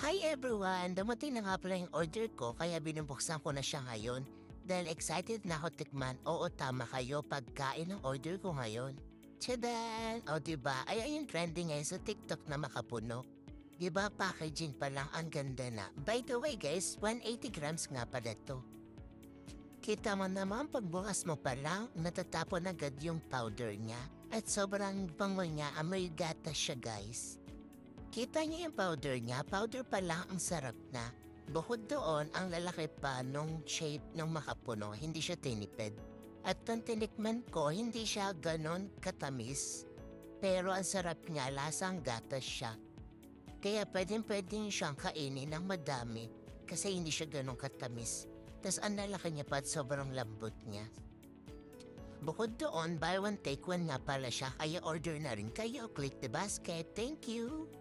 Hi everyone! Dumating na nga pala yung order ko kaya binubuksan ko na siya ngayon dahil excited na ako tikman. Oo, tama kayo, pagkain ng order ko ngayon. Tchadan! O diba, ay ayun trending ngayon sa TikTok na makapuno. Diba, packaging pa lang ang ganda na. By the way guys, 180 grams nga pala to. Kita mo naman pagbukas mo pa lang, natatapon agad yung powder niya. At sobrang bango niya, amoy gatas siya guys. Kita niyo yung powder pa lang ang sarap na. Bukod doon, ang lalaki pa nung shape ng makapuno, hindi siya tinipid. At nang tinikman ko, hindi siya ganon katamis. Pero ang sarap niya, lasang gatas siya. Kaya pwedeng siyang kainin ng madami kasi hindi siya ganon katamis. Tas ang lalaki niya pa at sobrang lambot niya. Bukod doon, buy one take one nga pala siya, kaya order na rin kayo. Click the basket. Thank you!